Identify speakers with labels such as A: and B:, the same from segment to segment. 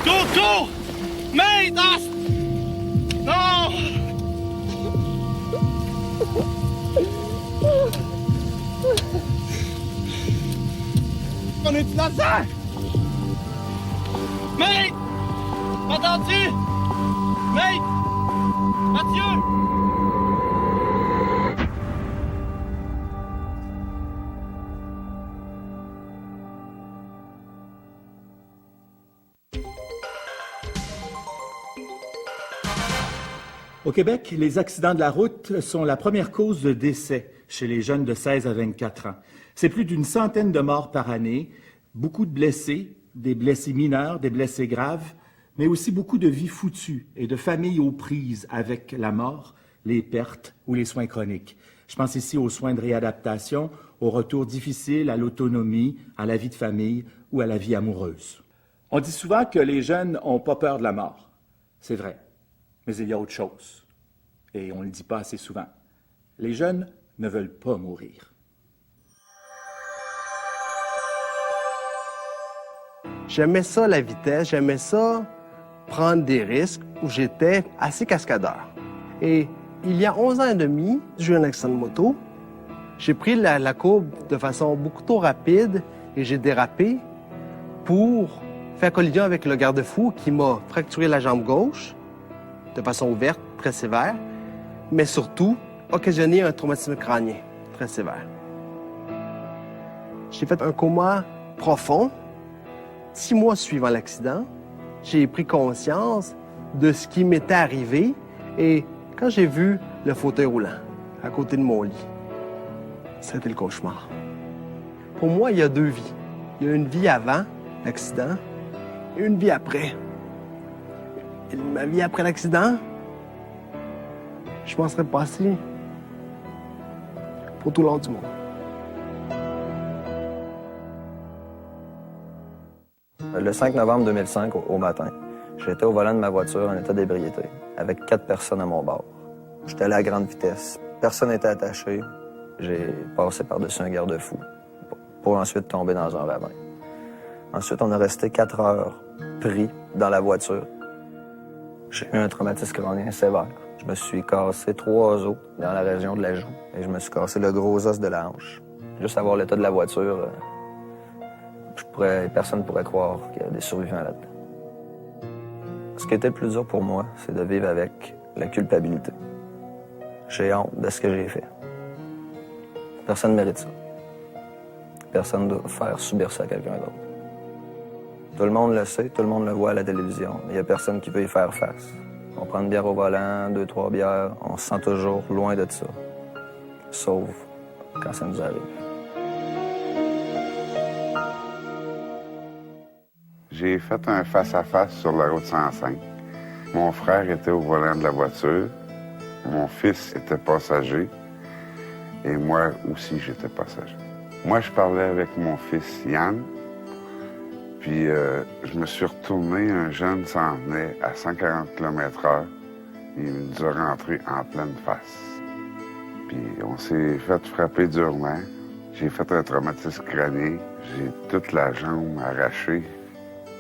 A: Coco! Mate! Non! On est dans ça! Mate! M'entends-tu? Mate! Mathieu!
B: Au Québec, les accidents de la route sont la première cause de décès chez les jeunes de 16 à 24 ans. C'est plus d'une centaine de morts par année, beaucoup de blessés, des blessés mineurs, des blessés graves, mais aussi beaucoup de vies foutues et de familles aux prises avec la mort, les pertes ou les soins chroniques. Je pense ici aux soins de réadaptation, au retour difficile à l'autonomie, à la vie de famille ou à la vie amoureuse. On dit souvent que les jeunes n'ont pas peur de la mort. C'est vrai. Mais il y a autre chose, et on ne le dit pas assez souvent. Les jeunes ne veulent pas mourir.
C: J'aimais ça, la vitesse, j'aimais ça, prendre des risques, où j'étais assez cascadeur. Et il y a 11 ans et demi, j'ai eu un accident de moto. J'ai pris la courbe de façon beaucoup trop rapide et j'ai dérapé pour faire collision avec le garde-fou qui m'a fracturé la jambe gauche de façon ouverte, très sévère, mais surtout occasionné un traumatisme crânien très sévère. J'ai fait un coma profond. 6 mois suivant l'accident, j'ai pris conscience de ce qui m'était arrivé et quand j'ai vu le fauteuil roulant à côté de mon lit, c'était le cauchemar. Pour moi, il y a 2 vies. Il y a une vie avant l'accident et une vie après. Et ma vie après l'accident, je m'en serais passé pour tout le long du monde.
D: Le 5 novembre 2005, au matin, j'étais au volant de ma voiture en état d'ébriété, avec 4 personnes à mon bord. J'étais allé à grande vitesse. Personne n'était attaché. J'ai passé par-dessus un garde-fou pour ensuite tomber dans un ravin. Ensuite, on est resté 4 heures pris dans la voiture. J'ai eu un traumatisme crânien sévère. Je me suis cassé 3 os dans la région de la joue et je me suis cassé le gros os de la hanche. Juste à voir l'état de la voiture, personne ne pourrait croire qu'il y a des survivants là-dedans. Ce qui était le plus dur pour moi, c'est de vivre avec la culpabilité. J'ai honte de ce que j'ai fait. Personne ne mérite ça. Personne ne doit faire subir ça à quelqu'un d'autre. Tout le monde le sait, tout le monde le voit à la télévision, mais il n'y a personne qui peut y faire face. On prend une bière au volant, 2, 3 bières, on se sent toujours loin de ça. Sauf quand ça nous arrive.
E: J'ai fait un face-à-face sur la route 105. Mon frère était au volant de la voiture, mon fils était passager et moi aussi j'étais passager. Moi, je parlais avec mon fils Yann. Puis je me suis retourné, un jeune s'en venait à 140 km/h. Il nous a rentré en pleine face. Puis on s'est fait frapper durement. J'ai fait un traumatisme crânien. J'ai toute la jambe arrachée.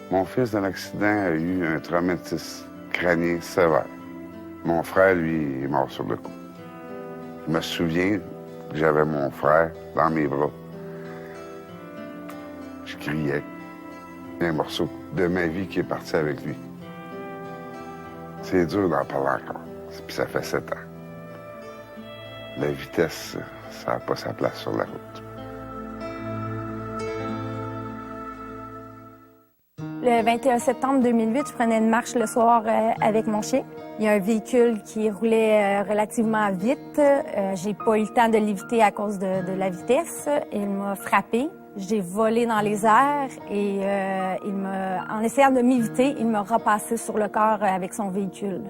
E: Mon fils, dans l'accident, a eu un traumatisme crânien sévère. Mon frère, lui, est mort sur le coup. Je me souviens que j'avais mon frère dans mes bras. Je criais. Un morceau de ma vie qui est parti avec lui. C'est dur d'en parler encore. Puis ça fait 7 ans. La vitesse, ça n'a pas sa place sur la route.
F: Le 21 septembre 2008, je prenais une marche le soir avec mon chien. Il y a un véhicule qui roulait relativement vite. J'ai pas eu le temps de l'éviter à cause de la vitesse. Il m'a frappé. J'ai volé dans les airs et en essayant de m'éviter, il m'a repassé sur le corps avec son véhicule.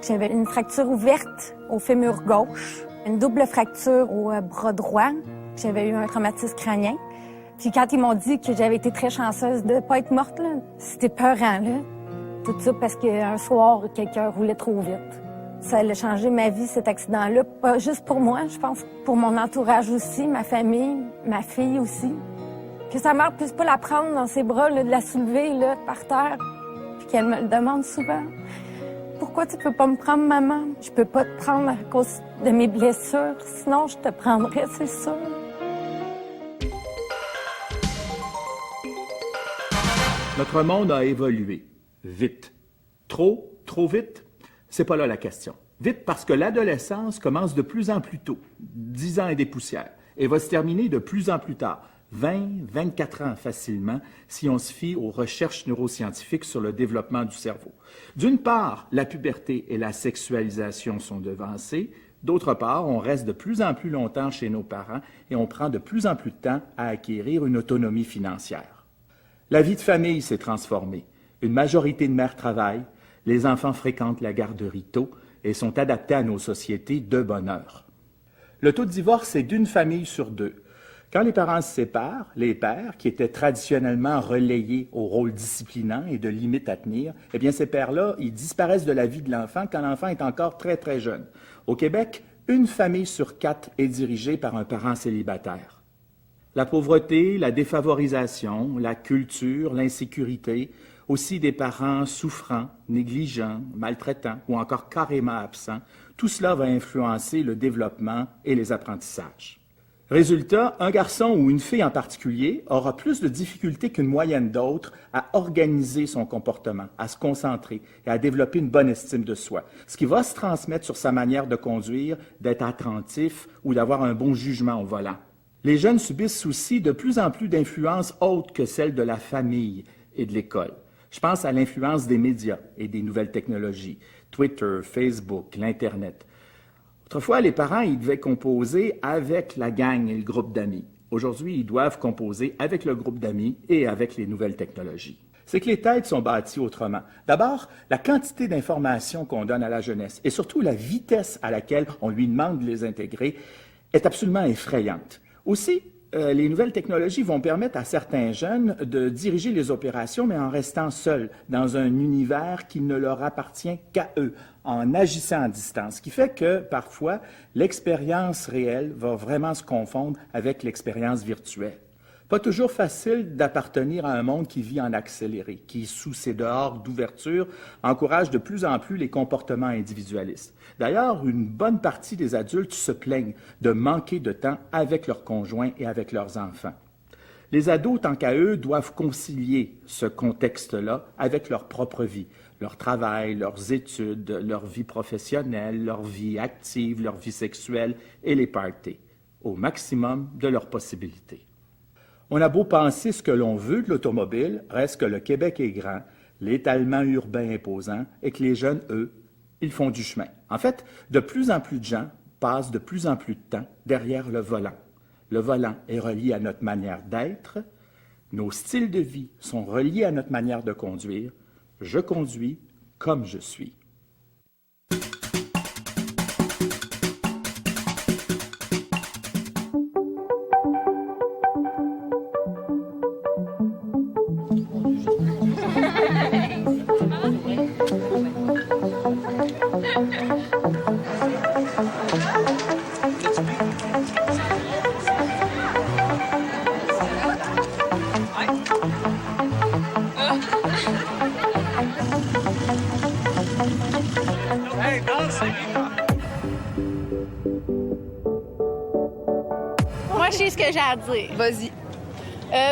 F: J'avais une fracture ouverte au fémur gauche, une double fracture au bras droit. J'avais eu un traumatisme crânien. Puis quand ils m'ont dit que j'avais été très chanceuse de pas être morte, là, c'était peurant, là. Tout ça parce qu'un soir, quelqu'un roulait trop vite. Ça a changé ma vie, cet accident-là. Pas juste pour moi, je pense. Pour mon entourage aussi, ma famille, ma fille aussi. Que sa mère puisse pas la prendre dans ses bras, là, de la soulever là, par terre. Puis qu'elle me le demande souvent. Pourquoi tu peux pas me prendre, maman? Je peux pas te prendre à cause de mes blessures. Sinon, je te prendrais, c'est sûr.
B: Notre monde a évolué. Vite. Trop vite? C'est pas là la question. Vite parce que l'adolescence commence de plus en plus tôt, 10 ans et des poussières, et va se terminer de plus en plus tard, 20, 24 ans facilement, si on se fie aux recherches neuroscientifiques sur le développement du cerveau. D'une part, la puberté et la sexualisation sont devancées. D'autre part, on reste de plus en plus longtemps chez nos parents et on prend de plus en plus de temps à acquérir une autonomie financière. La vie de famille s'est transformée. Une majorité de mères travaillent, les enfants fréquentent la garderie tôt et sont adaptés à nos sociétés de bonne heure. Le taux de divorce est d'une famille sur 2. Quand les parents se séparent, les pères, qui étaient traditionnellement relayés au rôle disciplinant et de limites à tenir, eh bien ces pères-là, ils disparaissent de la vie de l'enfant quand l'enfant est encore très jeune. Au Québec, une famille sur 4 est dirigée par un parent célibataire. La pauvreté, la défavorisation, la culture, l'insécurité, aussi des parents souffrants, négligents, maltraitants ou encore carrément absents, tout cela va influencer le développement et les apprentissages. Résultat, un garçon ou une fille en particulier aura plus de difficultés qu'une moyenne d'autres à organiser son comportement, à se concentrer et à développer une bonne estime de soi, ce qui va se transmettre sur sa manière de conduire, d'être attentif ou d'avoir un bon jugement au volant. Les jeunes subissent aussi de plus en plus d'influences autres que celles de la famille et de l'école. Je pense à l'influence des médias et des nouvelles technologies, Twitter, Facebook, l'Internet. Autrefois, les parents, ils devaient composer avec la gang et le groupe d'amis. Aujourd'hui, ils doivent composer avec le groupe d'amis et avec les nouvelles technologies. C'est que les têtes sont bâties autrement. D'abord, la quantité d'informations qu'on donne à la jeunesse et surtout la vitesse à laquelle on lui demande de les intégrer est absolument effrayante. Aussi, les nouvelles technologies vont permettre à certains jeunes de diriger les opérations, mais en restant seuls, dans un univers qui ne leur appartient qu'à eux, en agissant à distance. Ce qui fait que, parfois, l'expérience réelle va vraiment se confondre avec l'expérience virtuelle. Pas toujours facile d'appartenir à un monde qui vit en accéléré, qui, sous ses dehors d'ouverture, encourage de plus en plus les comportements individualistes. D'ailleurs, une bonne partie des adultes se plaignent de manquer de temps avec leurs conjoints et avec leurs enfants. Les ados, tant qu'à eux, doivent concilier ce contexte-là avec leur propre vie, leur travail, leurs études, leur vie professionnelle, leur vie active, leur vie sexuelle et les parties, au maximum de leurs possibilités. On a beau penser ce que l'on veut de l'automobile, reste que le Québec est grand, l'étalement urbain imposant et que les jeunes, eux, ils font du chemin. En fait, de plus en plus de gens passent de plus en plus de temps derrière le volant. Le volant est relié à notre manière d'être, nos styles de vie sont reliés à notre manière de conduire. Je conduis comme je suis.
G: Moi, je sais ce que j'ai à dire.
H: Vas-y.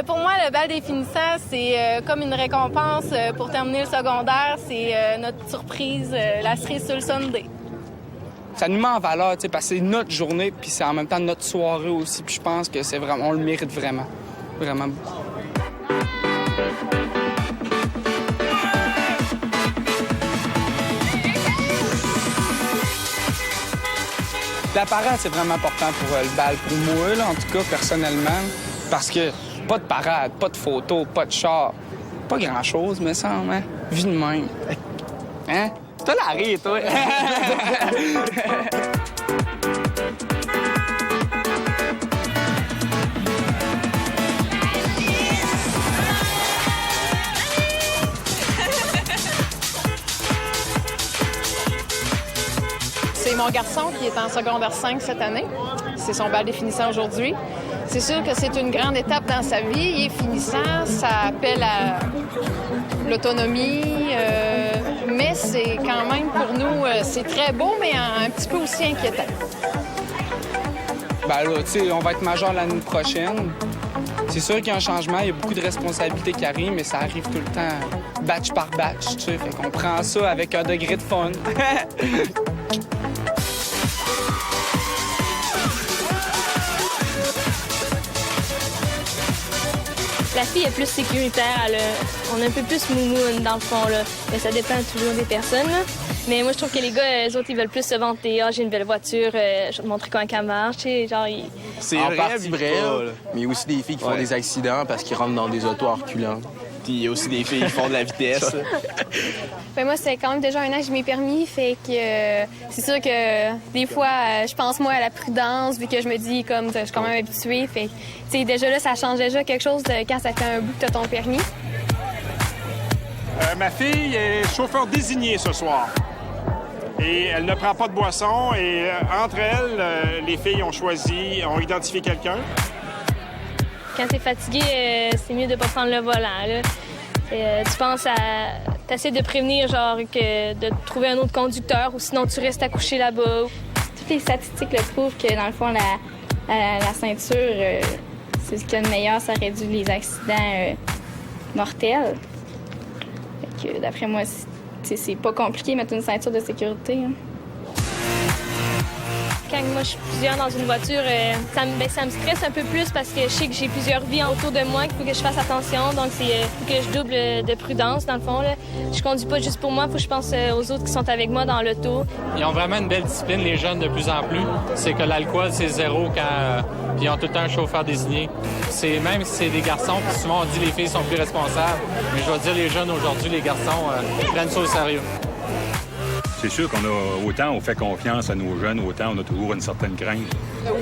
G: Pour moi, le bal des finissants, c'est comme une récompense pour terminer le secondaire. C'est notre surprise, la cerise sur le sundae.
H: Ça nous met en valeur, tu sais, parce que c'est notre journée, puis c'est en même temps notre soirée aussi. Puis je pense que c'est vraiment, on le mérite vraiment, vraiment beaucoup. La parade, c'est vraiment important pour le bal. Pour moi, là, en tout cas, personnellement, parce que pas de parade, pas de photos, pas de char, pas grand-chose, me semble, hein? Vie de même. Hein? T'as la rire, toi!
I: C'est mon garçon qui est en secondaire 5 cette année. C'est son bal des finissants aujourd'hui. C'est sûr que c'est une grande étape dans sa vie. Il est finissant, ça appelle à l'autonomie, mais c'est quand même pour nous, c'est très beau, mais un petit peu aussi inquiétant.
H: Ben là, tu sais, on va être majeur l'année prochaine. C'est sûr qu'il y a un changement, il y a beaucoup de responsabilités qui arrivent, mais ça arrive tout le temps, batch par batch, tu sais. Fait qu'on prend ça avec un degré de fun.
J: La fille est plus sécuritaire, on est un peu plus moumoune dans le fond, là. Mais ça dépend toujours des personnes, là. Mais moi, je trouve que les gars, eux autres, ils veulent plus se vanter. Ah, j'ai une belle voiture, je vais te montrer comment elle marche, tu sais, genre...
K: C'est vrai, mais il y a aussi des filles qui font des accidents parce qu'ils rentrent dans des autos en reculant. Puis il y a aussi des filles qui font de la vitesse.
G: Ben moi, c'est quand même déjà un an que j'ai mes permis, fait que c'est sûr que des fois, je pense moi à la prudence, vu que je me dis comme je suis quand même habituée, fait que, tu sais, déjà là, ça change déjà quelque chose quand ça fait un bout que t'as ton permis.
L: Ma fille est chauffeur désigné ce soir. Et elle ne prend pas de boisson. Et entre elles, les filles ont identifié quelqu'un.
J: Quand t'es fatigué, c'est mieux de pas prendre le volant, là. Tu penses à... T'essaies de prévenir, genre, de trouver un autre conducteur ou sinon tu restes accouché là-bas.
M: Toutes les statistiques le prouvent que, dans le fond, la ceinture, c'est ce qu'il y a de meilleur, ça réduit les accidents mortels. Fait que, d'après moi, c'est pas compliqué de mettre une ceinture de sécurité. Hein.
J: Quand moi, je suis plusieurs dans une voiture, ça me stresse un peu plus parce que je sais que j'ai plusieurs vies autour de moi, qu'il faut que je fasse attention. Donc, il faut que je double de prudence, dans le fond. Là. Je conduis pas juste pour moi, il faut que je pense aux autres qui sont avec moi dans l'auto.
N: Ils ont vraiment une belle discipline, les jeunes, de plus en plus. C'est que l'alcool, c'est zéro quand ils ont tout le temps un chauffeur désigné. Même si c'est des garçons, puis souvent on dit que les filles sont plus responsables. Mais je vais dire, les jeunes aujourd'hui, les garçons, prennent ça au sérieux.
O: C'est sûr qu'on a autant on fait confiance à nos jeunes, autant on a toujours une certaine crainte.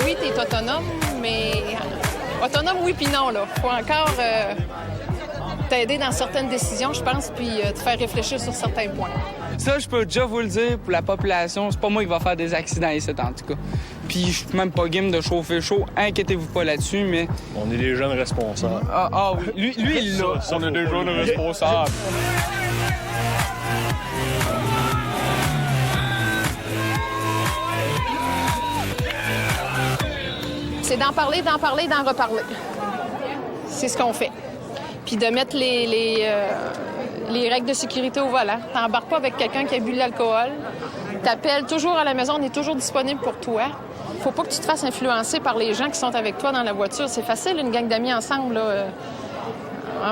I: Oui, tu es autonome, mais autonome, oui, puis non, là. Faut encore t'aider dans certaines décisions, je pense, puis te faire réfléchir sur certains points.
H: Ça, je peux déjà vous le dire, pour la population, c'est pas moi qui va faire des accidents ici, en tout cas. Puis je suis même pas game de chauffer chaud, inquiétez-vous pas là-dessus, mais...
P: On est des jeunes responsables.
H: Ah oui, lui il l'a.
P: On est des jeunes responsables.
I: C'est d'en parler, d'en reparler. C'est ce qu'on fait. Puis de mettre les règles de sécurité au volant. T'embarques pas avec quelqu'un qui a bu de l'alcool. T'appelles toujours à la maison, on est toujours disponible pour toi. Faut pas que tu te fasses influencer par les gens qui sont avec toi dans la voiture. C'est facile, une gang d'amis ensemble, là.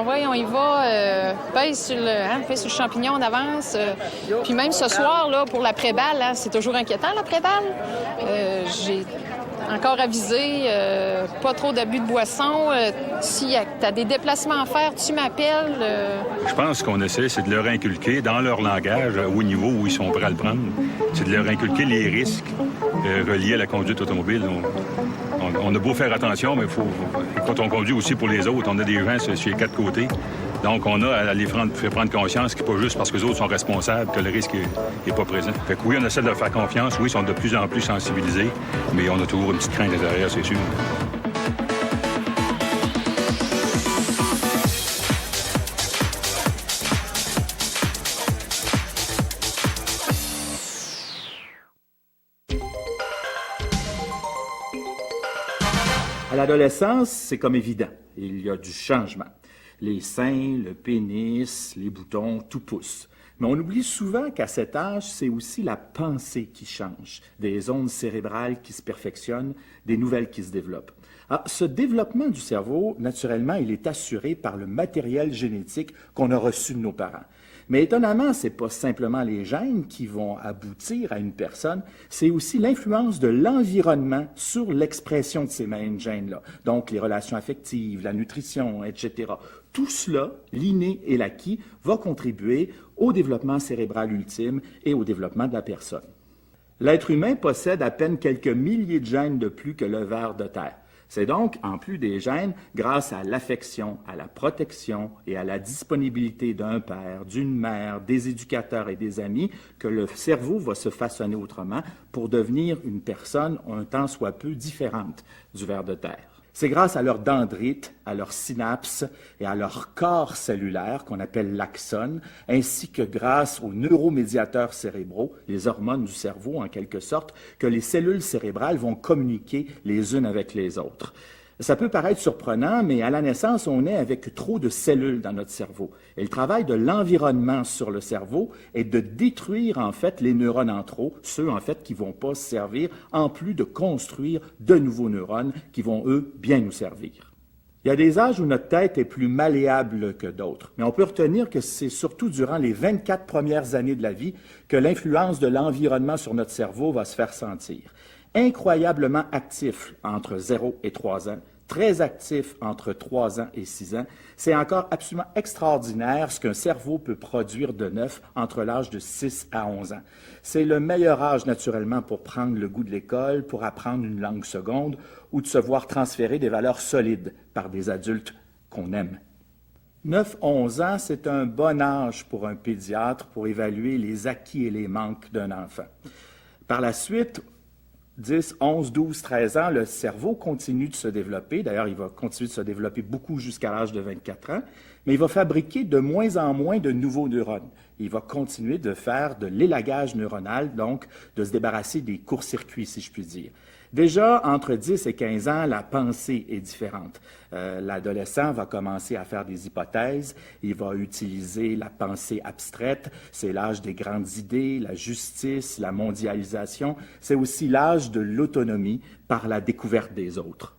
I: Ouais, on y va, pèse sur le champignon, on avance. Puis même ce soir, là, pour l'après-balle, hein, c'est toujours inquiétant, l'après-balle. J'ai encore avisé, pas trop d'abus de boisson. Si tu as des déplacements à faire, tu m'appelles.
O: Je pense qu'on essaie, c'est de leur inculquer dans leur langage, au niveau où ils sont prêts à le prendre, c'est de leur inculquer les risques reliés à la conduite automobile. On a beau faire attention, mais quand on conduit aussi pour les autres, on a des gens sur les quatre côtés. Donc, on a à les faire prendre conscience que pas juste parce que les autres sont responsables que le risque n'est pas présent. Fait que oui, on essaie de leur faire confiance. Oui, ils sont de plus en plus sensibilisés, mais on a toujours une petite crainte à l'intérieur, c'est sûr.
B: À l'adolescence, c'est comme évident. Il y a du changement. Les seins, le pénis, les boutons, tout pousse. Mais on oublie souvent qu'à cet âge, c'est aussi la pensée qui change, des zones cérébrales qui se perfectionnent, des nouvelles qui se développent. Alors, ce développement du cerveau, naturellement, il est assuré par le matériel génétique qu'on a reçu de nos parents. Mais étonnamment, c'est pas simplement les gènes qui vont aboutir à une personne, c'est aussi l'influence de l'environnement sur l'expression de ces mêmes gènes-là. Donc, les relations affectives, la nutrition, etc. Tout cela, l'inné et l'acquis, va contribuer au développement cérébral ultime et au développement de la personne. L'être humain possède à peine quelques milliers de gènes de plus que le ver de terre. C'est donc, en plus des gènes, grâce à l'affection, à la protection et à la disponibilité d'un père, d'une mère, des éducateurs et des amis que le cerveau va se façonner autrement pour devenir une personne un tant soit peu différente du ver de terre. C'est grâce à leurs dendrites, à leurs synapses et à leur corps cellulaire qu'on appelle l'axone, ainsi que grâce aux neuromédiateurs cérébraux, les hormones du cerveau en quelque sorte, que les cellules cérébrales vont communiquer les unes avec les autres. Ça peut paraître surprenant, mais à la naissance, on est avec trop de cellules dans notre cerveau. Et le travail de l'environnement sur le cerveau est de détruire, en fait, les neurones en trop, ceux, en fait, qui vont pas se servir, en plus de construire de nouveaux neurones qui vont, eux, bien nous servir. Il y a des âges où notre tête est plus malléable que d'autres, mais on peut retenir que c'est surtout durant les 24 premières années de la vie que l'influence de l'environnement sur notre cerveau va se faire sentir. Incroyablement actif entre 0 et 3 ans, très actif entre 3 ans et 6 ans. C'est encore absolument extraordinaire ce qu'un cerveau peut produire de neuf entre l'âge de 6 à 11 ans. C'est le meilleur âge, naturellement, pour prendre le goût de l'école, pour apprendre une langue seconde ou de se voir transférer des valeurs solides par des adultes qu'on aime. 9-11 ans, c'est un bon âge pour un pédiatre pour évaluer les acquis et les manques d'un enfant. Par la suite, 10, 11, 12, 13 ans, le cerveau continue de se développer. D'ailleurs, il va continuer de se développer beaucoup jusqu'à l'âge de 24 ans, mais il va fabriquer de moins en moins de nouveaux neurones. Il va continuer de faire de l'élagage neuronal, donc de se débarrasser des courts-circuits, si je puis dire. Déjà, entre 10 et 15 ans, la pensée est différente. L'adolescent va commencer à faire des hypothèses, il va utiliser la pensée abstraite, c'est l'âge des grandes idées, la justice, la mondialisation, c'est aussi l'âge de l'autonomie par la découverte des autres.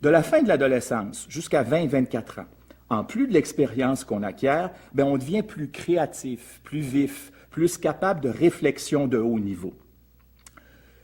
B: De la fin de l'adolescence jusqu'à 20-24 ans, en plus de l'expérience qu'on acquiert, on devient plus créatif, plus vif, plus capable de réflexion de haut niveau.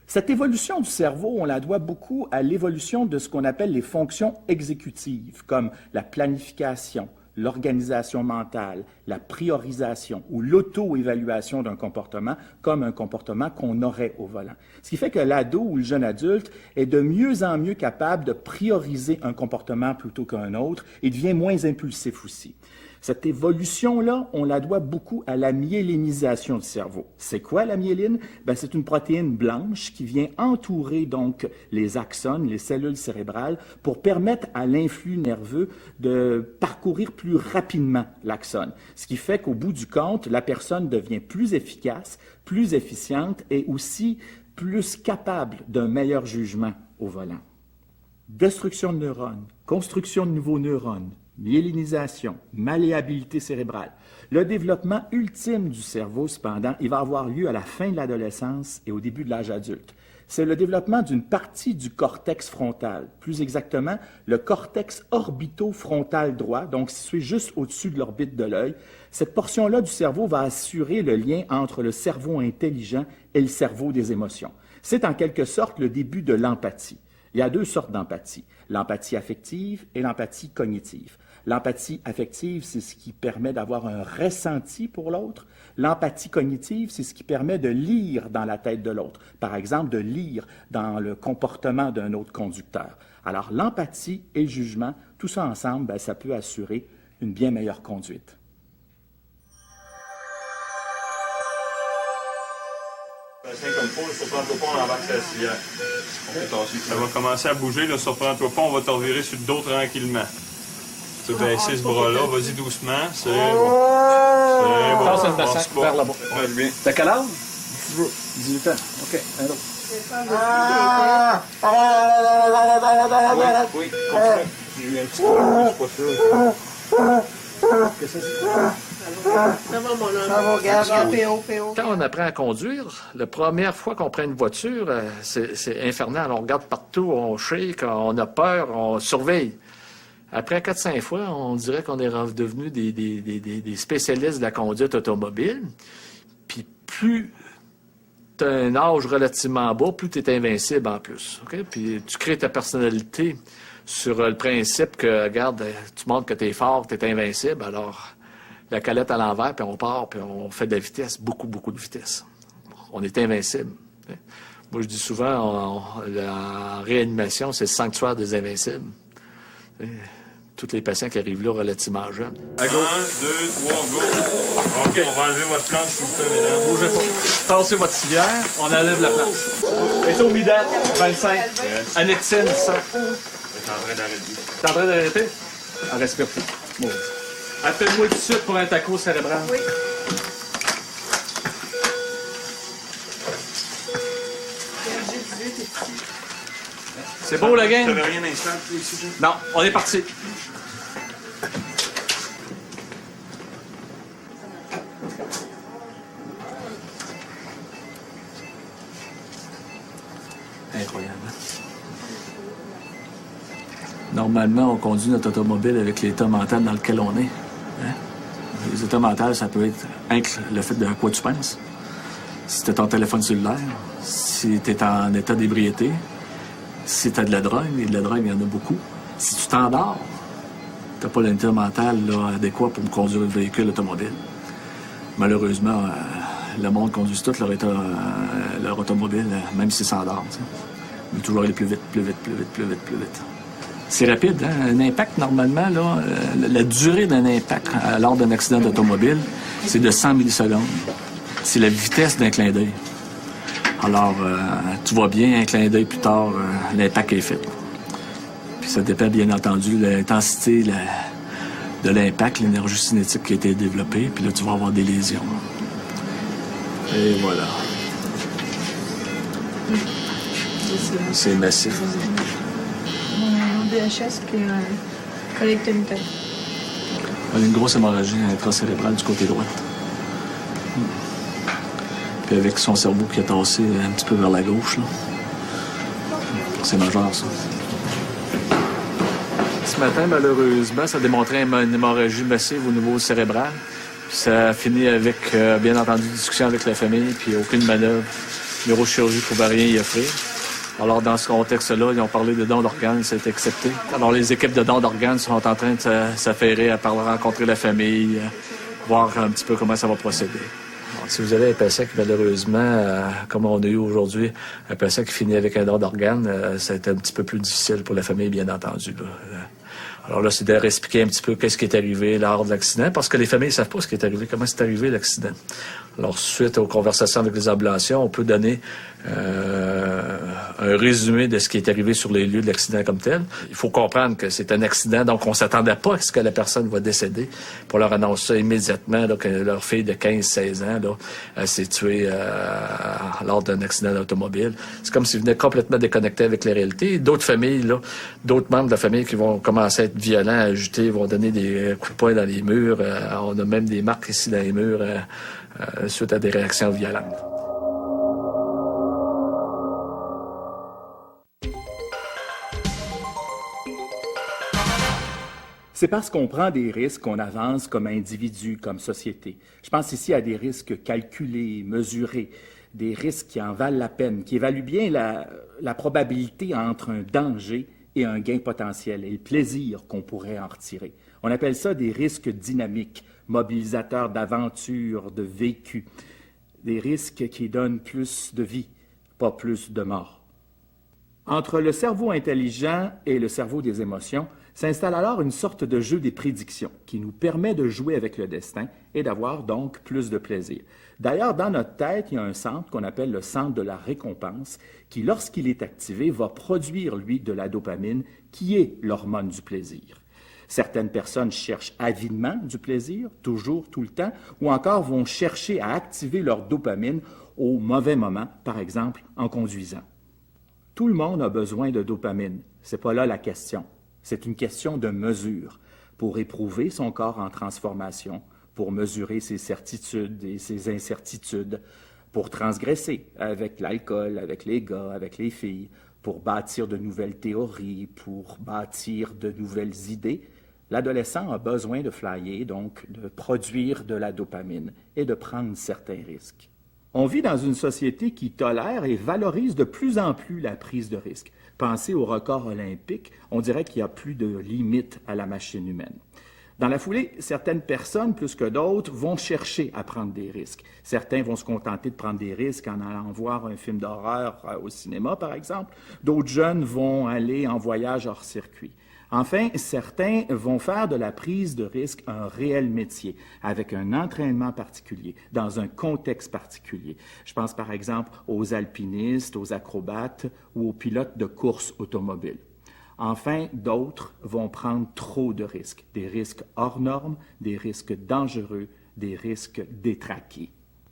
B: Cette évolution du cerveau, on la doit beaucoup à l'évolution de ce qu'on appelle les fonctions exécutives, comme la planification, l'organisation mentale, la priorisation ou l'auto-évaluation d'un comportement comme un comportement qu'on aurait au volant. Ce qui fait que l'ado ou le jeune adulte est de mieux en mieux capable de prioriser un comportement plutôt qu'un autre et devient moins impulsif aussi. Cette évolution-là, on la doit beaucoup à la myélinisation du cerveau. C'est quoi la myéline? C'est une protéine blanche qui vient entourer donc les axones, les cellules cérébrales, pour permettre à l'influx nerveux de parcourir plus rapidement l'axone. Ce qui fait qu'au bout du compte, la personne devient plus efficace, plus efficiente et aussi plus capable d'un meilleur jugement au volant. Destruction de neurones, construction de nouveaux neurones, myélinisation, malléabilité cérébrale. Le développement ultime du cerveau, cependant, il va avoir lieu à la fin de l'adolescence et au début de l'âge adulte. C'est le développement d'une partie du cortex frontal, plus exactement le cortex orbitofrontal droit, donc situé juste au-dessus de l'orbite de l'œil. Cette portion-là du cerveau va assurer le lien entre le cerveau intelligent et le cerveau des émotions. C'est en quelque sorte le début de l'empathie. Il y a deux sortes d'empathie, l'empathie affective et l'empathie cognitive. L'empathie affective, c'est ce qui permet d'avoir un ressenti pour l'autre. L'empathie cognitive, c'est ce qui permet de lire dans la tête de l'autre. Par exemple, de lire dans le comportement d'un autre conducteur. Alors, l'empathie et le jugement, tout ça ensemble, ça peut assurer une bien meilleure conduite.
L: Surprends-toi pas, on embarque sur la civière. Ça va commencer à bouger, là, surprends-toi pas, on va te revirer sur le dos tranquillement. Tu vas baisser ce bras-là, vas-y doucement, c'est bon. C'est bon.
N: Passe le bassin vers là-bas.
L: T'as quel âge?
N: 18 ans. OK, un autre.
L: Oui, continue. J'ai eu un petit peu, je suis pas sûr.
N: Qu'est-ce que c'est?
Q: Ça va, mon homme. Ça va, regarde, PO.
N: Quand on apprend à conduire, la première fois qu'on prend une voiture, c'est infernal. On regarde partout, on shake, on a peur, on surveille. Après 4-5 fois, on dirait qu'on est devenus des spécialistes de la conduite automobile. Puis plus tu as un âge relativement bas, plus tu es invincible en plus. Okay? Puis tu crées ta personnalité sur le principe que, regarde, tu montres que tu es fort, tu es invincible, alors la calette à l'envers, puis on part, puis on fait de la vitesse, beaucoup de vitesse. On est invincible. Okay? Moi, je dis souvent, en réanimation, c'est le sanctuaire des invincibles. Tous les patients qui arrivent là relativement jeunes.
L: 1, 2, 3, go! OK, on va enlever votre planche, s'il vous plaît, mesdames.
N: Bougez pas. Tassez votre civière, on enlève la planche. Étomidate, 25. Annexine, 100.
L: T'es en train d'arrêter.
R: T'es en train d'arrêter? En respire plus. Bon. Appelle-moi tout de suite pour un taco cérébral.
Q: Oui.
R: C'est beau, la game?
L: T'avais rien d'instant, ici, Jim?
R: Non, on est parti. Incroyable. Normalement, on conduit notre automobile avec l'état mental dans lequel on est. Hein? Les états mentaux, ça peut être le fait de quoi tu penses. Si tu as ton téléphone cellulaire, si tu es en état d'ébriété, si tu as de la drogue, et de la drogue, il y en a beaucoup. Si tu t'endors, tu n'as pas l'état mental là, adéquat pour conduire un véhicule automobile. Malheureusement, le monde conduit tout leur automobile, même s'ils s'endorment. Il veut toujours aller plus vite, plus vite, plus vite, plus vite, plus vite. C'est rapide, hein? Un impact, normalement, là, la durée d'un impact lors d'un accident d'automobile, c'est de 100 millisecondes. C'est la vitesse d'un clin d'œil. Alors, tu vois bien, un clin d'œil plus tard, l'impact est fait. Puis ça dépend, bien entendu, de l'intensité de l'impact, l'énergie cinétique qui a été développée. Puis là, tu vas avoir des lésions. Et voilà. C'est massif.
Q: Un DHS puis un colectomitère.
R: On a une grosse hémorragie intracérébrale du côté droit. Puis avec son cerveau qui a tassé un petit peu vers la gauche, là. C'est majeur, ça. Ce matin, malheureusement, ça démontrait une hémorragie massive au niveau cérébral. Puis ça a fini avec, bien entendu, discussion avec la famille, puis aucune manœuvre. Neurochirurgie ne pouvait rien y offrir. Alors, dans ce contexte-là, ils ont parlé de dons d'organes, ça a été accepté. Alors, les équipes de dons d'organes sont en train de s'affairer à rencontrer la famille, voir un petit peu comment ça va procéder. Alors, si vous avez un patient qui, malheureusement, comme on a eu aujourd'hui, un patient qui finit avec un don d'organes, ça a été un petit peu plus difficile pour la famille, bien entendu, là. Alors là, c'est de expliquer un petit peu qu'est-ce qui est arrivé lors de l'accident, parce que les familles ne savent pas ce qui est arrivé, comment c'est arrivé l'accident. Alors, suite aux conversations avec les ambulanciers, on peut donner un résumé de ce qui est arrivé sur les lieux de l'accident comme tel. Il faut comprendre que c'est un accident, donc on ne s'attendait pas à ce que la personne va décéder. Pour leur annoncer ça immédiatement, là, que leur fille de 15-16 ans là, s'est tuée lors d'un accident d'automobile. C'est comme s'ils venaient complètement déconnectés avec la réalité. D'autres familles, là, d'autres membres de la famille qui vont commencer à être violents, agités, vont donner des coups de poing dans les murs. On a même des marques ici dans les murs suite à des réactions violentes.
B: C'est parce qu'on prend des risques qu'on avance comme individu, comme société. Je pense ici à des risques calculés, mesurés, des risques qui en valent la peine, qui évaluent bien la probabilité entre un danger et un gain potentiel et le plaisir qu'on pourrait en retirer. On appelle ça des risques dynamiques, mobilisateurs d'aventure, de vécu, des risques qui donnent plus de vie, pas plus de mort. Entre le cerveau intelligent et le cerveau des émotions, s'installe alors une sorte de jeu des prédictions qui nous permet de jouer avec le destin et d'avoir donc plus de plaisir. D'ailleurs, dans notre tête, il y a un centre qu'on appelle le centre de la récompense qui, lorsqu'il est activé, va produire, lui, de la dopamine qui est l'hormone du plaisir. Certaines personnes cherchent avidement du plaisir, toujours, tout le temps, ou encore vont chercher à activer leur dopamine au mauvais moment, par exemple en conduisant. Tout le monde a besoin de dopamine. C'est pas là la question. C'est une question de mesure pour éprouver son corps en transformation, pour mesurer ses certitudes et ses incertitudes, pour transgresser avec l'alcool, avec les gars, avec les filles, pour bâtir de nouvelles théories, pour bâtir de nouvelles idées. L'adolescent a besoin de flyer, donc de produire de la dopamine et de prendre certains risques. On vit dans une société qui tolère et valorise de plus en plus la prise de risque. Pensez au record olympique, on dirait qu'il n'y a plus de limite à la machine humaine. Dans la foulée, certaines personnes, plus que d'autres, vont chercher à prendre des risques. Certains vont se contenter de prendre des risques en allant voir un film d'horreur au cinéma, par exemple. D'autres jeunes vont aller en voyage hors circuit. Enfin, certains vont faire de la prise de risque un réel métier, avec un entraînement particulier, dans un contexte particulier. Je pense par exemple aux alpinistes, aux acrobates ou aux pilotes de course automobile. Enfin, d'autres vont prendre trop de risques, des risques hors normes, des risques dangereux, des risques détraqués.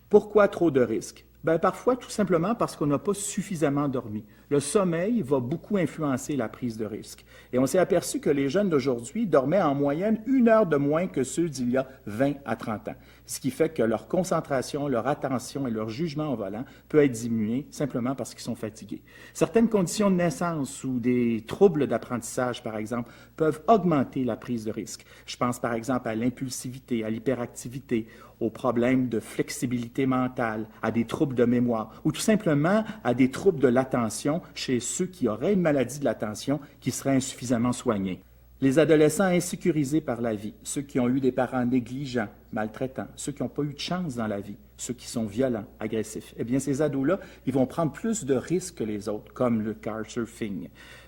B: Pourquoi trop de risques? Parfois, tout simplement parce qu'on n'a pas suffisamment dormi. Le sommeil va beaucoup influencer la prise de risque. Et on s'est aperçu que les jeunes d'aujourd'hui dormaient en moyenne 1 heure de moins que ceux d'il y a 20 à 30 ans. Ce qui fait que leur concentration, leur attention et leur jugement au volant peut être diminué simplement parce qu'ils sont fatigués. Certaines conditions de naissance ou des troubles d'apprentissage, par exemple, peuvent augmenter la prise de risque. Je pense par exemple à l'impulsivité, à l'hyperactivité, aux problèmes de flexibilité mentale, à des troubles de mémoire ou tout simplement à des troubles de l'attention chez ceux qui auraient une maladie de l'attention qui serait insuffisamment soignée. Les adolescents insécurisés par la vie, ceux qui ont eu des parents négligents, maltraitants, ceux qui n'ont pas eu de chance dans la vie, ceux qui sont violents, agressifs, eh bien ces ados-là, ils vont prendre plus de risques que les autres, comme le car surfing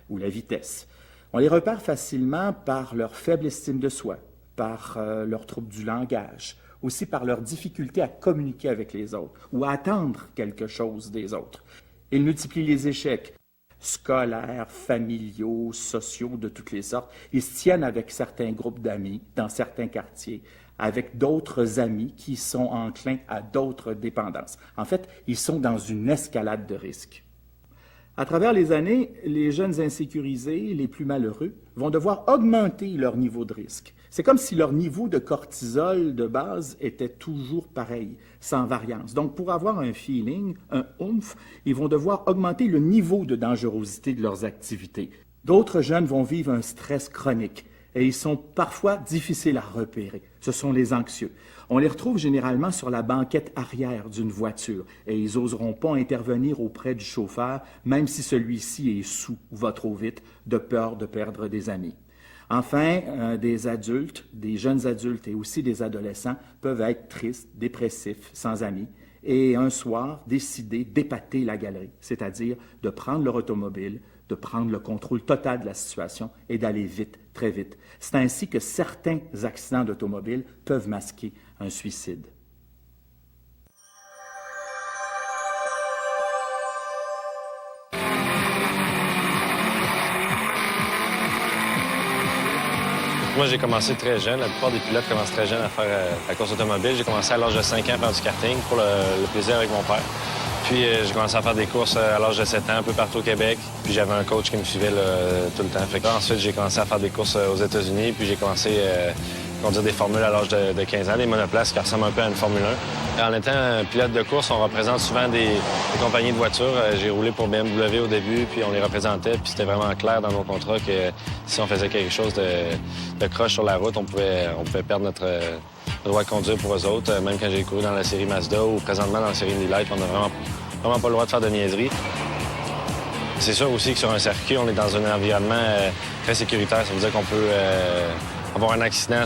B: ou la vitesse. On les repère facilement par leur faible estime de soi, par leur trouble du langage, aussi par leur difficulté à communiquer avec les autres ou à attendre quelque chose des autres. Ils multiplient les échecs scolaires, familiaux, sociaux de toutes les sortes. Ils se tiennent avec certains groupes d'amis dans certains quartiers, avec d'autres amis qui sont enclins à d'autres dépendances. En fait, ils sont dans une escalade de risques. À travers les années, les jeunes insécurisés, les plus malheureux, vont devoir augmenter leur niveau de risque. C'est comme si leur niveau de cortisol de base était toujours pareil, sans variance. Donc, pour avoir un feeling, un oomph, ils vont devoir augmenter le niveau de dangerosité de leurs activités. D'autres jeunes vont vivre un stress chronique et ils sont parfois difficiles à repérer. Ce sont les anxieux. On les retrouve généralement sur la banquette arrière d'une voiture et ils n'oseront pas intervenir auprès du chauffeur, même si celui-ci est saoul ou va trop vite, de peur de perdre des amis. Enfin, des adultes, des jeunes adultes et aussi des adolescents peuvent être tristes, dépressifs, sans amis, et un soir décider d'épater la galerie, c'est-à-dire de prendre leur automobile, de prendre le contrôle total de la situation et d'aller vite, très vite. C'est ainsi que certains accidents d'automobile peuvent masquer un suicide.
S: Moi, j'ai commencé très jeune. La plupart des pilotes commencent très jeunes à faire la course automobile. J'ai commencé à l'âge de 5 ans à faire du karting pour le plaisir avec mon père. Puis, j'ai commencé à faire des courses à l'âge de 7 ans, un peu partout au Québec. Puis, j'avais un coach qui me suivait tout le temps. Ensuite, j'ai commencé à faire des courses aux États-Unis. Puis, j'ai commencé à conduire des formules à l'âge de 15 ans, des monoplaces qui ressemblent un peu à une Formule 1. En étant un pilote de course, on représente souvent des compagnies de voitures. J'ai roulé pour BMW au début, puis on les représentait. Puis c'était vraiment clair dans nos contrats que si on faisait quelque chose de croche sur la route, on pouvait perdre notre droit de conduire pour eux autres. Même quand j'ai couru dans la série Mazda ou présentement dans la série Indy Light, on n'a vraiment pas le droit de faire de niaiseries. C'est sûr aussi que sur un circuit, on est dans un environnement très sécuritaire. Ça veut dire qu'on peut avoir un accident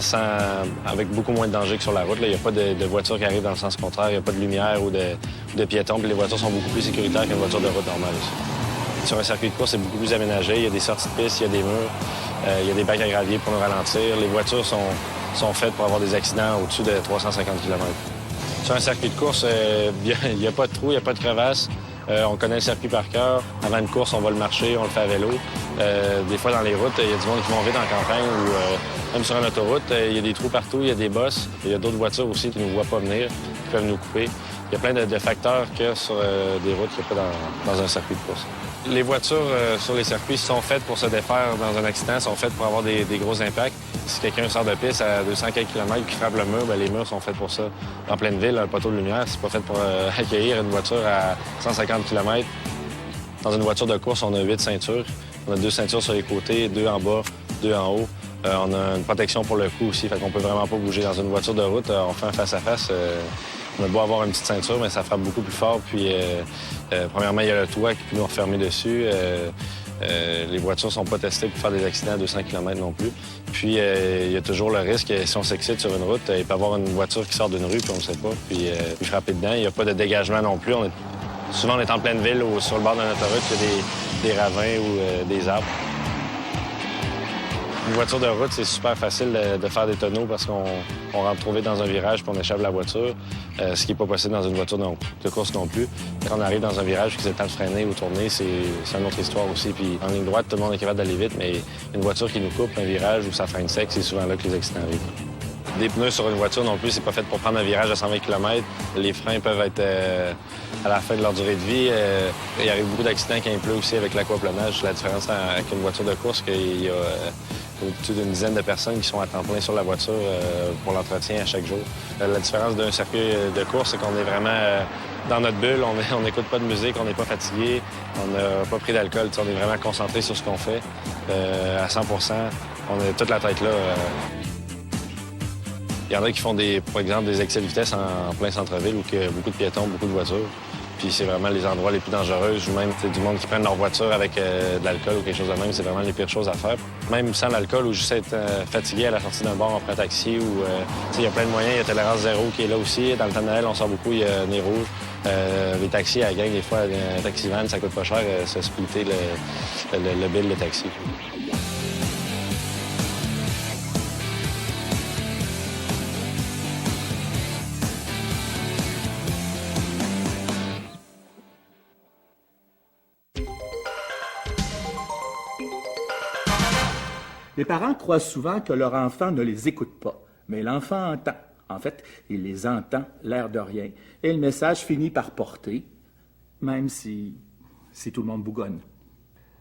S: avec beaucoup moins de danger que sur la route. Il n'y a pas de voitures qui arrivent dans le sens contraire, il n'y a pas de lumière ou de piétons. Puis les voitures sont beaucoup plus sécuritaires qu'une voiture de route normale aussi. Sur un circuit de course, c'est beaucoup plus aménagé. Il y a des sorties de piste, il y a des murs, il y a des bacs à gravier pour nous ralentir. Les voitures sont faites pour avoir des accidents au-dessus de 350 km. Sur un circuit de course, il n'y a pas de trou, il n'y a pas de crevasse. On connaît le circuit par cœur. Avant une course, on va le marcher, on le fait à vélo. Des fois, dans les routes, il y a du monde qui vont vite en campagne ou même sur une autoroute, il y a des trous partout, il y a des bosses. Il y a d'autres voitures aussi qui ne nous voient pas venir, qui peuvent nous couper. Il y a plein de facteurs qu'il y a sur des routes qu'il n'y a pas dans un circuit de course. Les voitures sur les circuits sont faites pour se défaire dans un accident, sont faites pour avoir des gros impacts. Si quelqu'un sort de piste à 200 km qui frappe le mur, bien, les murs sont faits pour ça. En pleine ville, un poteau de lumière, c'est pas fait pour accueillir une voiture à 150 km. Dans une voiture de course, on a 8 ceintures. On a 2 ceintures sur les côtés, 2 en bas, 2 en haut. On a une protection pour le cou aussi, fait qu'on peut vraiment pas bouger. Dans une voiture de route, on fait un face-à-face. On a beau avoir une petite ceinture, mais ça frappe beaucoup plus fort. Puis, premièrement, il y a le toit qui peut nous refermer dessus. Les voitures sont pas testées pour faire des accidents à 200 km non plus. Puis, il y a toujours le risque, si on s'excite sur une route, il peut y avoir une voiture qui sort d'une rue, puis on ne sait pas, puis frapper dedans. Il n'y a pas de dégagement non plus. Souvent, on est en pleine ville ou sur le bord d'une autoroute, il y a des ravins ou des arbres. Une voiture de route, c'est super facile de faire des tonneaux parce qu'on rentre trop vite dans un virage puis on échappe la voiture, ce qui n'est pas possible dans une voiture de course non plus. Quand on arrive dans un virage et que c'est le temps de freiner ou tourner, c'est une autre histoire aussi. Puis en ligne droite, tout le monde est capable d'aller vite, mais une voiture qui nous coupe, un virage où ça freine sec, c'est souvent là que les accidents arrivent. Des pneus sur une voiture non plus, c'est pas fait pour prendre un virage à 120 km. Les freins peuvent être à la fin de leur durée de vie. Il arrive beaucoup d'accidents quand il pleut aussi avec l'aquaplanage. La différence avec une voiture de course, qu'il y a au-dessus d'une dizaine de personnes qui sont à temps plein sur la voiture pour l'entretien à chaque jour. La différence d'un circuit de course, c'est qu'on est vraiment dans notre bulle. On n'écoute pas de musique, on n'est pas fatigué, on n'a pas pris d'alcool. On est vraiment concentré sur ce qu'on fait à 100 On a toute la tête là. Il y en a qui font, par exemple, des excès de vitesse en plein centre-ville où il y a beaucoup de piétons, beaucoup de voitures. Puis c'est vraiment les endroits les plus dangereux, ou même du monde qui prennent leur voiture avec de l'alcool ou quelque chose de même. C'est vraiment les pires choses à faire. Même sans l'alcool ou juste être fatigué à la sortie d'un bar, on prend un taxi ou il y a plein de moyens. Il y a Tolérance Zéro qui est là aussi. Dans le temps de Noël, on sort beaucoup, il y a Nez Rouge. Les taxis à la gang, des fois, un taxi van, ça coûte pas cher se splitter le bill de taxi.
B: Les parents croient souvent que leur enfant ne les écoute pas, mais l'enfant entend. En fait, il les entend, l'air de rien. Et le message finit par porter, même si tout le monde bougonne.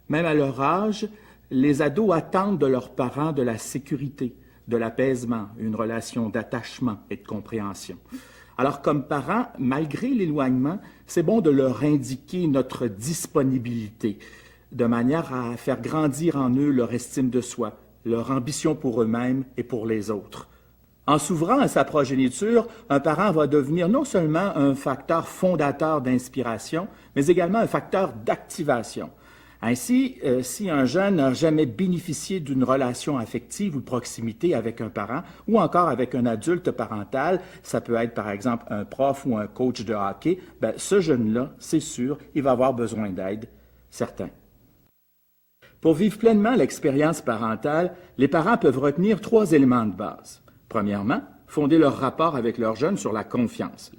B: Même à leur âge, les ados attendent de leurs parents de la sécurité, de l'apaisement, une relation d'attachement et de compréhension. Alors, comme parents, malgré l'éloignement, c'est bon de leur indiquer notre disponibilité, de manière à faire grandir en eux leur estime de soi, leur ambition pour eux-mêmes et pour les autres. En s'ouvrant à sa progéniture, un parent va devenir non seulement un facteur fondateur d'inspiration, mais également un facteur d'activation. Ainsi, si un jeune n'a jamais bénéficié d'une relation affective ou de proximité avec un parent ou encore avec un adulte parental, ça peut être par exemple un prof ou un coach de hockey, ce jeune-là, c'est sûr, il va avoir besoin d'aide, certain. Pour vivre pleinement l'expérience parentale, les parents peuvent retenir 3 éléments de base. Premièrement, fonder leur rapport avec leur jeune sur la confiance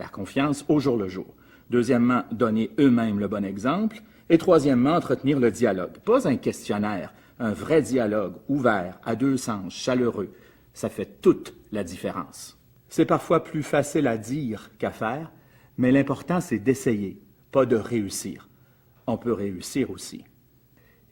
B: au jour le jour. Deuxièmement, donner eux-mêmes le bon exemple. Et troisièmement, entretenir le dialogue. Pas un questionnaire, un vrai dialogue ouvert, à 2 sens, chaleureux. Ça fait toute la différence. C'est parfois plus facile à dire qu'à faire, mais l'important c'est d'essayer, pas de réussir. On peut réussir aussi.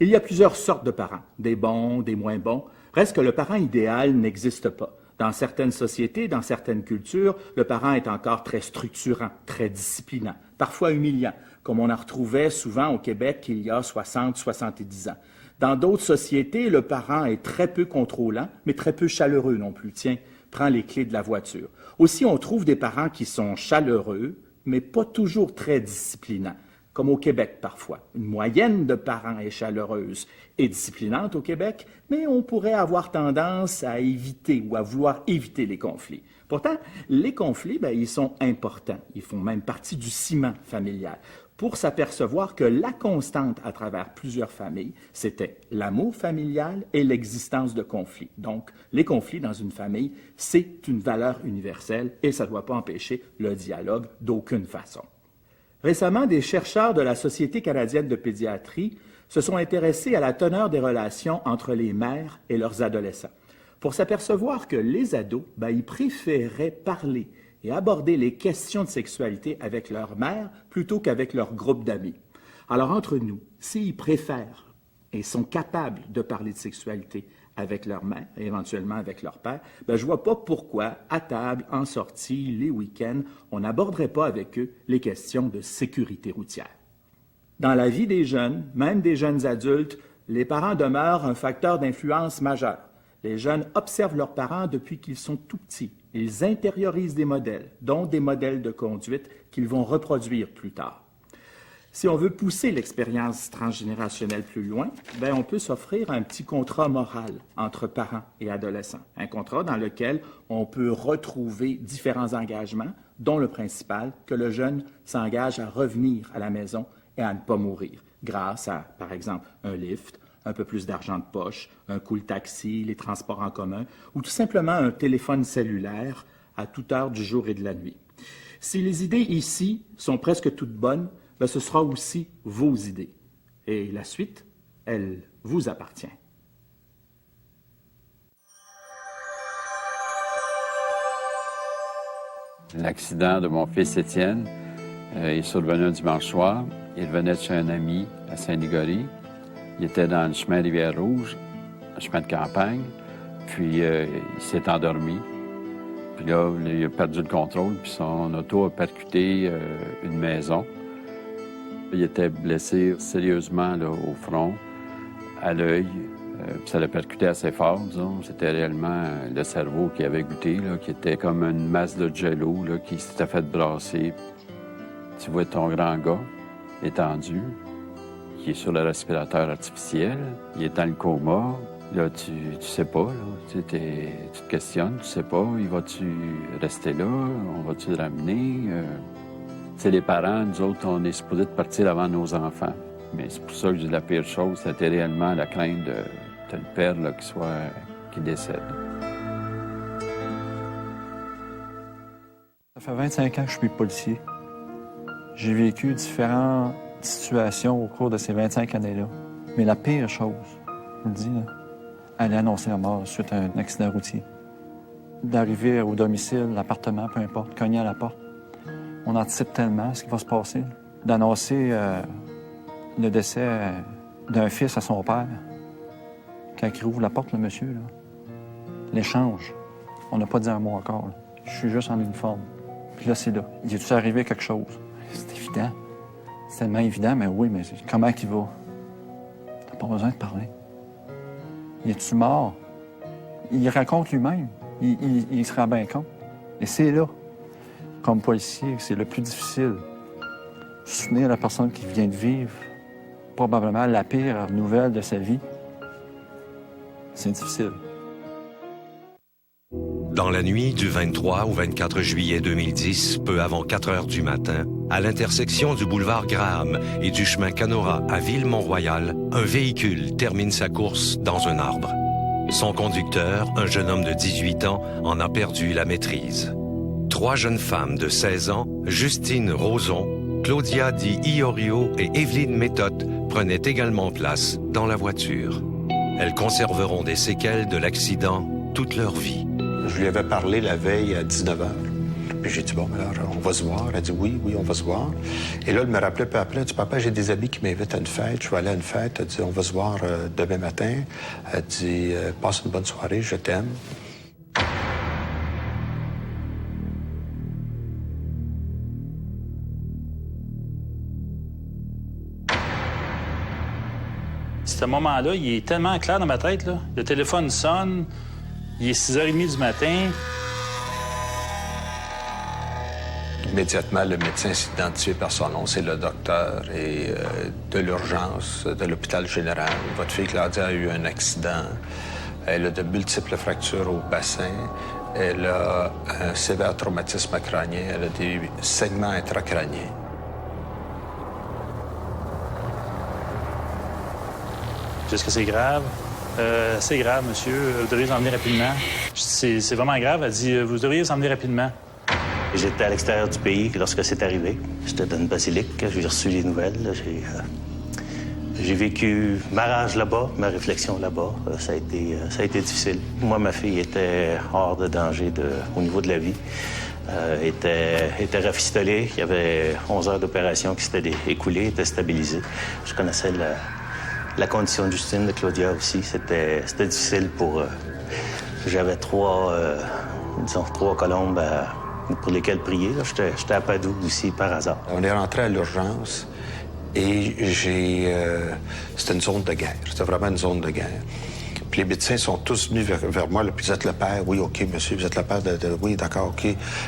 B: Il y a plusieurs sortes de parents, des bons, des moins bons. Reste que le parent idéal n'existe pas. Dans certaines sociétés, dans certaines cultures, le parent est encore très structurant, très disciplinant, parfois humiliant, comme on en retrouvait souvent au Québec il y a 60-70 ans. Dans d'autres sociétés, le parent est très peu contrôlant, mais très peu chaleureux non plus. Tiens, prends les clés de la voiture. Aussi, on trouve des parents qui sont chaleureux, mais pas toujours très disciplinants. Comme au Québec parfois. Une moyenne de parents est chaleureuse et disciplinante au Québec, mais on pourrait avoir tendance à éviter ou à vouloir éviter les conflits. Pourtant, les conflits, ils sont importants. Ils font même partie du ciment familial. Pour s'apercevoir que la constante à travers plusieurs familles, c'était l'amour familial et l'existence de conflits. Donc, les conflits dans une famille, c'est une valeur universelle et ça ne doit pas empêcher le dialogue d'aucune façon. Récemment, des chercheurs de la Société canadienne de pédiatrie se sont intéressés à la teneur des relations entre les mères et leurs adolescents, pour s'apercevoir que les ados, ils préféraient parler et aborder les questions de sexualité avec leur mère plutôt qu'avec leur groupe d'amis. Alors, entre nous, s'ils préfèrent et sont capables de parler de sexualité avec leur mère et éventuellement avec leur père, je ne vois pas pourquoi, à table, en sortie, les week-ends, on n'aborderait pas avec eux les questions de sécurité routière. Dans la vie des jeunes, même des jeunes adultes, les parents demeurent un facteur d'influence majeur. Les jeunes observent leurs parents depuis qu'ils sont tout petits. Ils intériorisent des modèles, dont des modèles de conduite qu'ils vont reproduire plus tard. Si on veut pousser l'expérience transgénérationnelle plus loin, on peut s'offrir un petit contrat moral entre parents et adolescents. Un contrat dans lequel on peut retrouver différents engagements, dont le principal, que le jeune s'engage à revenir à la maison et à ne pas mourir, grâce à, par exemple, un lift, un peu plus d'argent de poche, un cool taxi, les transports en commun, ou tout simplement un téléphone cellulaire à toute heure du jour et de la nuit. Si les idées ici sont presque toutes bonnes, ben ce sera aussi vos idées. Et la suite, elle vous appartient.
T: L'accident de mon fils Étienne est survenu un dimanche soir. Il venait de chez un ami à Saint-Nigory. Il était dans le chemin Rivière-Rouge, un chemin de campagne, puis il s'est endormi. Puis là, il a perdu le contrôle, puis son auto a percuté une maison. Il était blessé sérieusement là, au front, à l'œil, puis ça l'a percuté assez fort, disons. C'était réellement le cerveau qui avait goûté, là, qui était comme une masse de jello là, qui s'était fait brasser. Tu vois ton grand gars étendu, qui est sur le respirateur artificiel, il est dans le coma. Là, tu sais pas, là, tu te questionnes, tu sais pas, il va-tu rester là, on va-tu le ramener? Tu sais, les parents, nous autres, on est supposés de partir avant nos enfants. Mais c'est pour ça que je dis la pire chose, c'était réellement la crainte de le père là, qui décède.
R: Ça fait 25 ans que je suis policier. J'ai vécu différentes situations au cours de ces 25 années-là. Mais la pire chose, je vous le dis, là, aller annoncer la mort suite à un accident routier. D'arriver au domicile, l'appartement, peu importe, cogner à la porte. On anticipe tellement ce qui va se passer. D'annoncer le décès d'un fils à son père. Quand il ouvre la porte, le monsieur, là, l'échange, on n'a pas dit un mot encore. Là. Je suis juste en uniforme. Puis là, c'est là. Il est-tu arrivé quelque chose? C'est évident. C'est tellement évident, mais oui, mais comment qu'il va? T'as pas besoin de parler. Il est-tu mort? Il raconte lui-même. Il se rend bien compte. Et c'est là, comme policier, c'est le plus difficile. Soutenir la personne qui vient de vivre probablement la pire nouvelle de sa vie. C'est difficile.
U: Dans la nuit du 23 au 24 juillet 2010, peu avant 4 heures du matin, à l'intersection du boulevard Graham et du chemin Canora à Ville-Mont-Royal, un véhicule termine sa course dans un arbre. Son conducteur, un jeune homme de 18 ans, en a perdu la maîtrise. 3 jeunes femmes de 16 ans, Justine Roson, Claudia Di Iorio et Evelyne Méthode, prenaient également place dans la voiture. Elles conserveront des séquelles de l'accident toute leur vie.
V: Je lui avais parlé la veille à 19h. Puis j'ai dit, bon, alors, on va se voir. Elle a dit, oui, on va se voir. Et là, elle me rappelait peu après, elle dit, papa, j'ai des amis qui m'invitent à une fête. Je vais aller à une fête. Elle dit, on va se voir demain matin. Elle dit, passe une bonne soirée, je t'aime.
W: Ce moment-là, il est tellement clair dans ma tête, là. Le téléphone sonne, il est 6h30 du matin.
V: Immédiatement, le médecin s'est identifié par son nom, c'est le docteur, et de l'urgence de l'hôpital général. Votre fille Claudia a eu un accident. Elle a de multiples fractures au bassin. Elle a un sévère traumatisme crânien. Elle a des saignements intracrâniens.
W: Est-ce que c'est grave? C'est grave, monsieur. Vous devriez vous emmener rapidement. C'est vraiment grave. Elle dit, vous devriez vous emmener rapidement.
X: J'étais à l'extérieur du pays lorsque c'est arrivé. J'étais dans une basilique. J'ai reçu les nouvelles. J'ai vécu ma rage là-bas, ma réflexion là-bas. Ça a été difficile. Moi, ma fille était hors de danger au niveau de la vie. Était rafistolée. Il y avait 11 heures d'opération qui s'étaient écoulées, était stabilisée. Je connaissais la condition de Justine, de Claudia aussi. C'était difficile pour... J'avais 3 colombes pour lesquelles prier. J'étais à Padoue aussi, par hasard.
V: On est rentré à l'urgence et c'était une zone de guerre. C'était vraiment une zone de guerre. Puis les médecins sont tous venus vers moi. Là, puis vous êtes le père. Oui, OK, monsieur. Vous êtes le père de... Oui, d'accord, OK.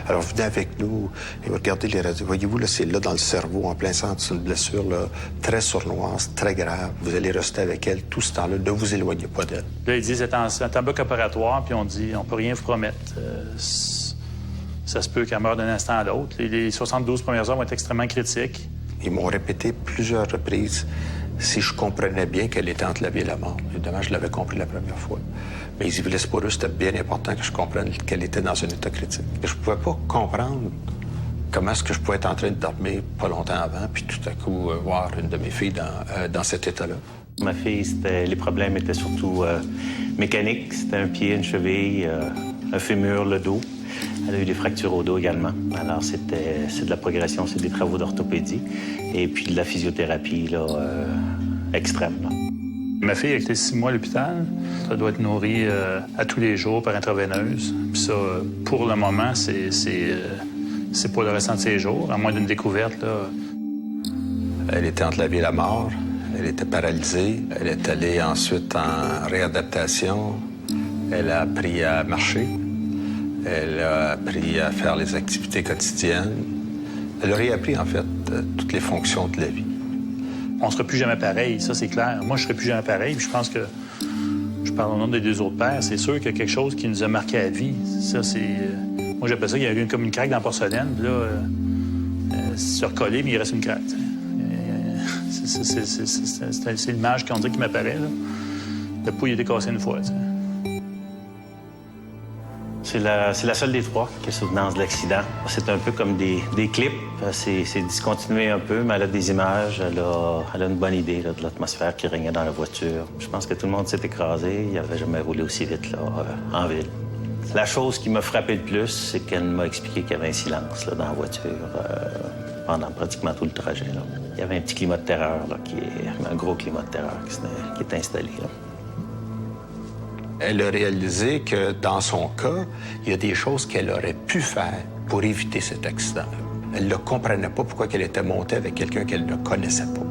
V: Alors, venez avec nous et regardez les radios. Voyez-vous, là, c'est là dans le cerveau, en plein centre. C'est une blessure là, très sournoise, très grave. Vous allez rester avec elle tout ce temps-là. Ne vous éloignez pas d'elle.
W: Là, ils disent c'est en bloc opératoire, puis on dit on peut rien vous promettre. Ça se peut qu'elle meure d'un instant à l'autre. Les 72 premières heures vont être extrêmement critiques.
V: Ils m'ont répété plusieurs reprises, si je comprenais bien qu'elle était entre la vie et la mort. Évidemment, je l'avais compris la première fois. Mais les Ivilis, pour eux, c'était bien important que je comprenne qu'elle était dans un état critique. Je ne pouvais pas comprendre comment est-ce que je pouvais être en train de dormir pas longtemps avant, puis tout à coup voir une de mes filles dans cet état-là.
X: Ma fille, les problèmes étaient surtout mécaniques. C'était un pied, une cheville, un fémur, le dos. Elle a eu des fractures au dos également. Alors, c'est de la progression, c'est des travaux d'orthopédie et puis de la physiothérapie là, extrême. Là.
W: Ma fille a été 6 mois à l'hôpital. Elle doit être nourrie à tous les jours par intraveineuse. Puis ça, pour le moment, c'est pour le restant de ses jours, à moins d'une découverte. Là.
V: Elle était entre la vie et la mort. Elle était paralysée. Elle est allée ensuite en réadaptation. Elle a appris à marcher. Elle a appris à faire les activités quotidiennes. Elle a réappris, en fait, toutes les fonctions de la vie.
W: On ne sera plus jamais pareil, ça, c'est clair. Moi, je ne serai plus jamais pareil. Puis je pense que, je parle au nom des 2 autres pères, c'est sûr qu'il y a quelque chose qui nous a marqué à vie. Ça, c'est... moi, j'appelle ça qu'il y a eu comme une craque dans la porcelaine. Puis là, c'est recollé, mais il reste une craque. C'est l'image qu'on dirait qui m'apparaît. Là. Le pouls, il a été cassé une fois. T'sais.
X: C'est la seule des 3 qui a souvenance de l'accident. C'est un peu comme des clips. C'est discontinué un peu, mais elle a des images. Elle a une bonne idée là, de l'atmosphère qui régnait dans la voiture. Je pense que tout le monde s'est écrasé. Il n'avait jamais roulé aussi vite là, en ville. La chose qui m'a frappé le plus, c'est qu'elle m'a expliqué qu'il y avait un silence là, dans la voiture pendant pratiquement tout le trajet. Là. Il y avait un petit climat de terreur, là, un gros climat de terreur qui est installé. Là.
V: Elle a réalisé que, dans son cas, il y a des choses qu'elle aurait pu faire pour éviter cet accident. Elle ne comprenait pas pourquoi elle était montée avec quelqu'un qu'elle ne connaissait pas.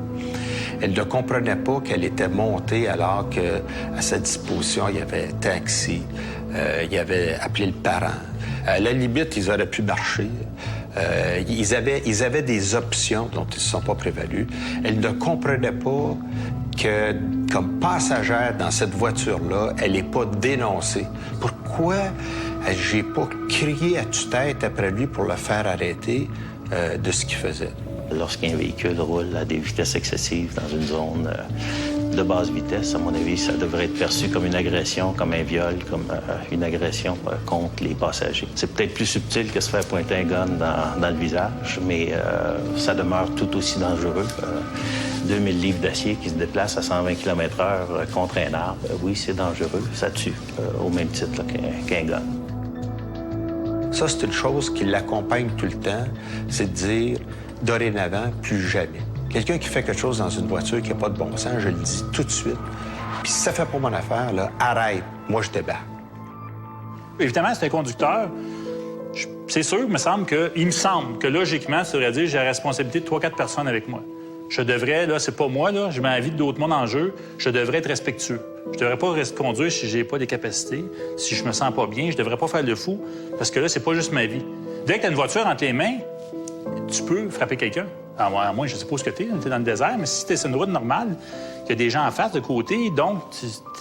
V: Elle ne comprenait pas qu'elle était montée alors qu'à sa disposition, il y avait un taxi, il y avait appelé le parent. À la limite, ils auraient pu marcher. Ils avaient des options dont ils ne se sont pas prévalus. Elle ne comprenait pas que, comme passagère dans cette voiture-là, elle n'est pas dénoncée. Pourquoi j'ai pas crié à tue-tête après lui pour le faire arrêter de ce qu'il faisait?
X: Lorsqu'un véhicule roule à des vitesses excessives dans une zone de basse vitesse, à mon avis, ça devrait être perçu comme une agression, comme un viol, comme une agression contre les passagers. C'est peut-être plus subtil que se faire pointer un gun dans le visage, mais ça demeure tout aussi dangereux. 2000 livres d'acier qui se déplacent à 120 km/h contre un arbre, oui, c'est dangereux, ça tue, au même titre qu'un gun.
V: Ça, c'est une chose qui l'accompagne tout le temps, c'est de dire, dorénavant, plus jamais. Quelqu'un qui fait quelque chose dans une voiture qui n'a pas de bon sens, je le dis tout de suite. Puis si ça fait pas mon affaire, là, arrête, moi je débarque.
W: Évidemment, c'est un conducteur. C'est sûr, il me semble que logiquement, ça devrait dire j'ai la responsabilité de 3-4 personnes avec moi. Je devrais, là, c'est pas moi, là, je mets la vie d'autres monde en jeu, je devrais être respectueux. Je devrais pas conduire si j'ai pas des capacités, si je me sens pas bien, je devrais pas faire le fou, parce que là, c'est pas juste ma vie. Dès que tu as une voiture entre les mains, tu peux frapper quelqu'un. À moins, je sais pas ce que t'es dans le désert, mais si t'es sur une route normale, il y a des gens en face, de côté, donc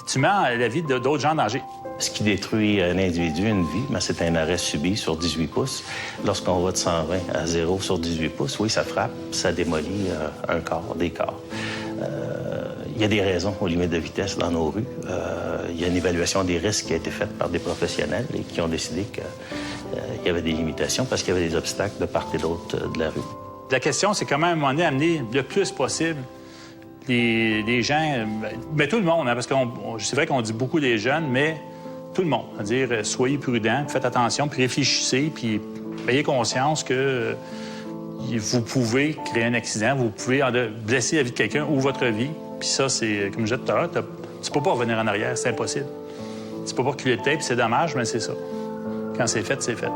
W: tu mets la vie d'autres gens en danger.
X: Ce qui détruit un individu, une vie, c'est un arrêt subi sur 18 pouces. Lorsqu'on va de 120 à 0 sur 18 pouces, oui, ça frappe, ça démolit un corps, des corps. Il y a des raisons aux limites de vitesse dans nos rues. Il y a une évaluation des risques qui a été faite par des professionnels et qui ont décidé qu'il y avait des limitations parce qu'il y avait des obstacles de part et d'autre de la rue.
W: La question, c'est comment, à un moment donné, amener le plus possible les gens, mais tout le monde, hein, parce que c'est vrai qu'on dit beaucoup des jeunes, mais tout le monde. C'est-à-dire, soyez prudents, faites attention, puis réfléchissez, puis ayez conscience que vous pouvez créer un accident, vous pouvez blesser la vie de quelqu'un ou votre vie. Puis ça, c'est, comme je disais tout à l'heure, tu peux pas revenir en arrière, c'est impossible. Tu peux pas reculer le tête, puis c'est dommage, mais c'est ça. Quand c'est fait, c'est fait.